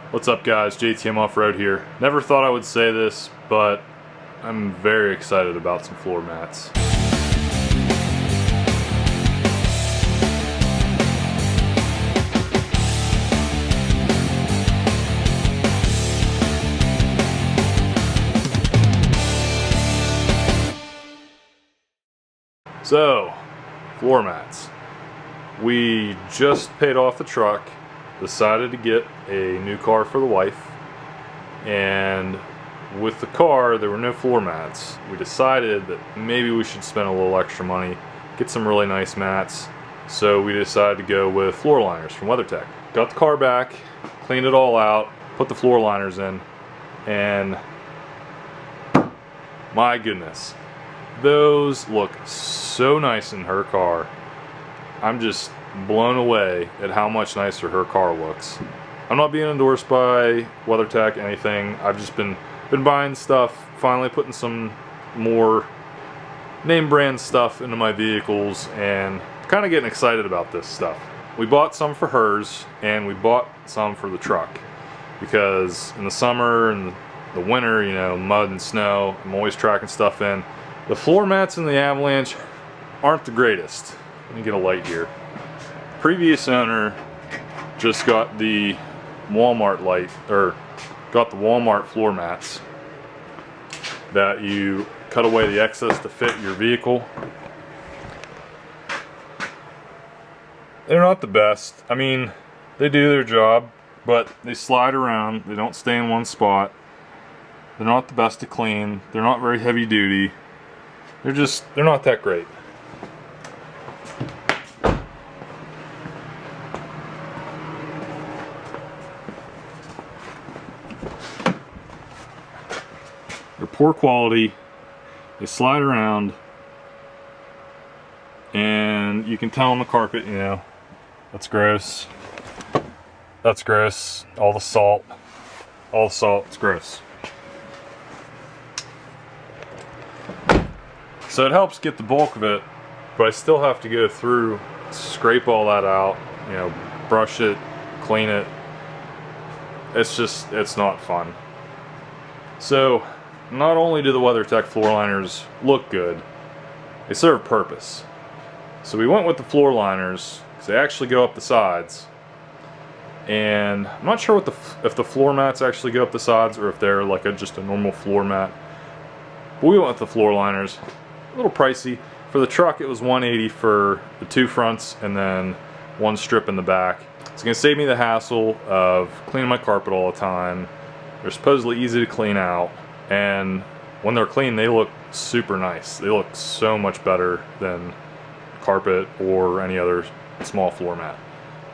What's up guys, JTM Off-Road here. Never thought I would say this, but I'm very excited about some floor mats. So, floor mats. We just paid off the truck, decided to get a new car for the wife, and with the car there were no floor mats. We decided that maybe we should spend a little extra money, get some really nice mats, so we decided to go with floor liners from Weathertech. Got the car back, cleaned it all out, put the floor liners in, and my goodness, those look so nice in her car. I'm just blown away at how much nicer her car looks. I'm not being endorsed by WeatherTech, anything. I've just been buying stuff, finally putting some more name brand stuff into my vehicles, and kind of getting excited about this stuff. We bought some for hers, and we bought some for the truck, because in the summer and the winter, you know, mud and snow, I'm always tracking stuff in. The floor mats in the Avalanche aren't the greatest. Let me get a light here. Previous owner just got the Walmart light, or got the Walmart floor mats that you cut away the excess to fit your vehicle. They're not the best. I mean, they do their job, but they slide around. They don't stay in one spot. They're not the best to clean. They're not very heavy duty. They're not that great. They're poor quality, they slide around, and you can tell on the carpet, you know, that's gross. That's gross. All the salt, it's gross. So it helps get the bulk of it, but I still have to go through, scrape all that out, you know, brush it, clean it. It's not fun. So, not only do the WeatherTech floor liners look good, they serve purpose. So we went with the floor liners because they actually go up the sides. And I'm not sure if the floor mats actually go up the sides or if they're like just a normal floor mat. But we went with the floor liners. A little pricey. For the truck it was $180 for the two fronts and then one strip in the back. It's going to save me the hassle of cleaning my carpet all the time. They're supposedly easy to clean out. And when they're clean, they look super nice. They look so much better than carpet or any other small floor mat.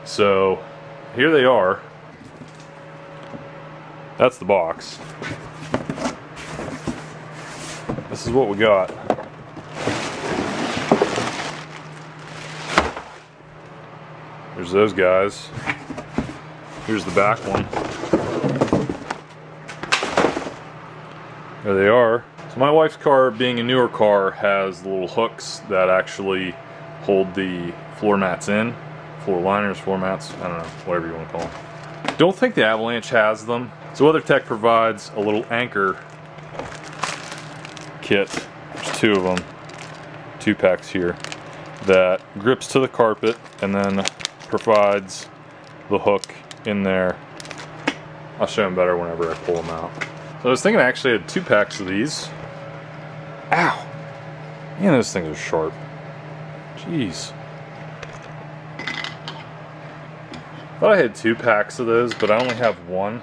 So here they are. That's the box. This is what we got. There's those guys. Here's the back one. There they are. So my wife's car, being a newer car, has the little hooks that actually hold the floor mats in. Floor liners, floor mats, I don't know, whatever you want to call them. Don't think the Avalanche has them. So WeatherTech provides a little anchor kit. There's two of them, 2 packs here, that grips to the carpet and then provides the hook in there. I'll show them better whenever I pull them out. So I was thinking I actually had 2 packs of these. Ow! Man, those things are sharp. Jeez. Thought I had 2 packs of those, but I only have 1.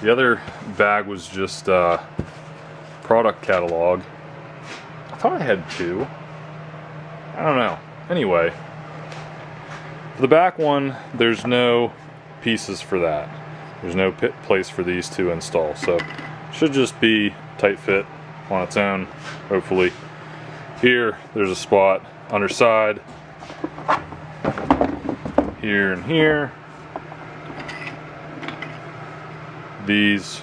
The other bag was just product catalog. I thought I had 2. I don't know. Anyway, for the back one, there's no pieces for that. There's no place for these to install, so should just be tight fit on its own, hopefully. Here, there's a spot underside, here and here. These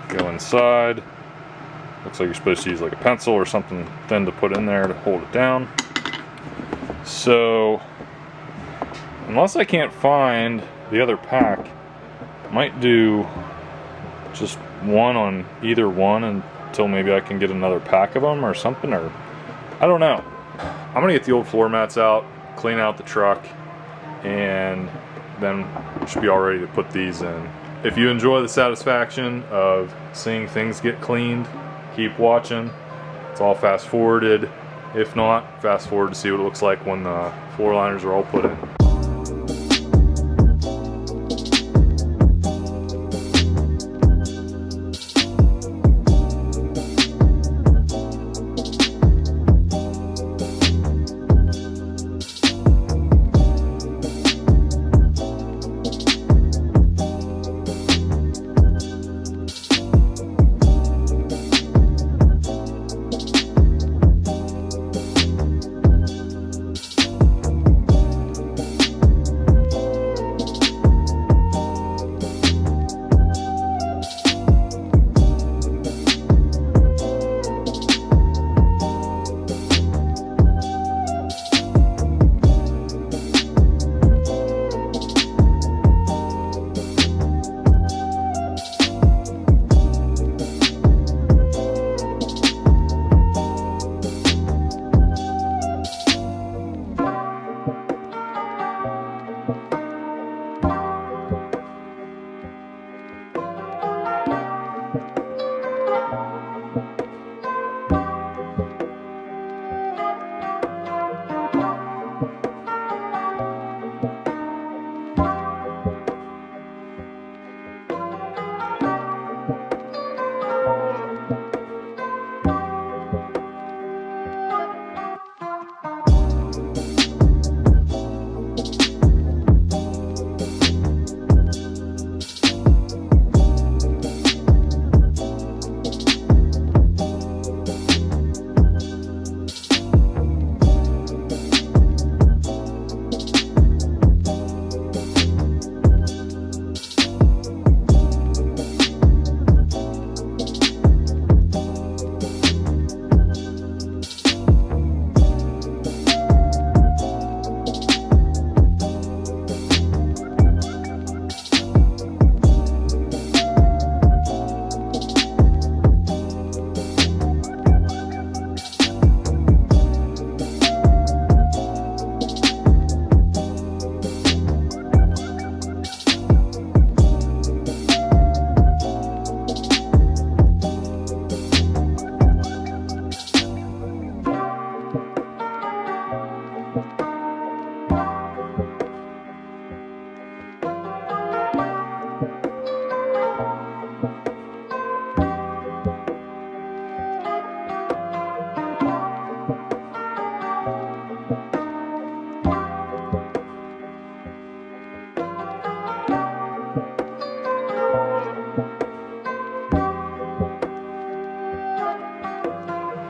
go inside. Looks like you're supposed to use like a pencil or something thin to put in there to hold it down. So, unless I can't find the other pack, Might do just one on either one until maybe I can get another pack of them or something, or I don't know. I'm gonna get the old floor mats out, clean out the truck, and then we should be all ready to put these in. If you enjoy the satisfaction of seeing things get cleaned, keep watching. It's all fast forwarded. If not, fast forward to see what it looks like when the floor liners are all put in.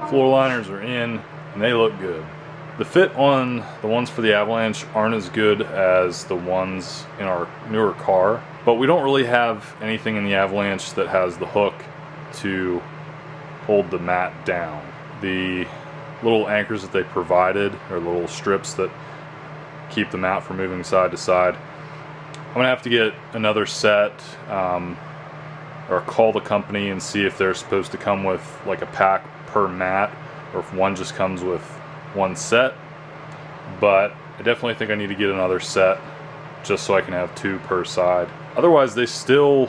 Floor liners are in and they look good. The fit on the ones for the Avalanche aren't as good as the ones in our newer car, but we don't really have anything in the Avalanche that has the hook to hold the mat down. The little anchors that they provided are little strips that keep the mat from moving side to side. I'm gonna have to get another set or call the company and see if they're supposed to come with like a pack per mat or if one just comes with one set, but I definitely think I need to get another set just so I can have two per side. Otherwise they still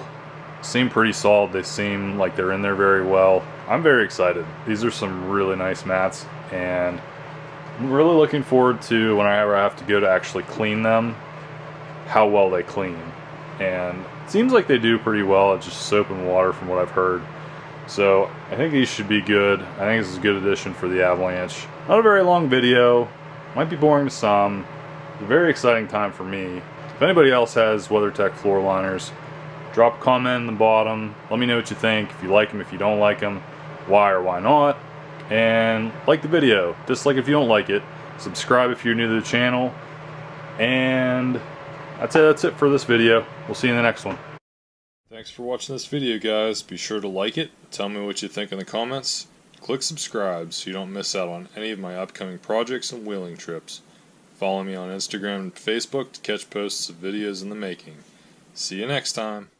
seem pretty solid. They seem like they're in there very well. I'm very excited. These are some really nice mats and I'm really looking forward to whenever I have to go to actually clean them, how well they clean. And it seems like they do pretty well. It's just soap and water from what I've heard. So I think these should be good. I think this is a good addition for the Avalanche. Not a very long video, might be boring to some. It's a very exciting time for me. If anybody else has WeatherTech floor liners, drop a comment in the bottom. Let me know what you think, if you like them, if you don't like them, why or why not. And like the video, dislike if you don't like it. Subscribe if you're new to the channel. And that's it for this video. We'll see you in the next one. Thanks for watching this video, guys. Be sure to like it, tell me what you think in the comments, click subscribe so you don't miss out on any of my upcoming projects and wheeling trips. Follow me on Instagram and Facebook to catch posts of videos in the making. See you next time.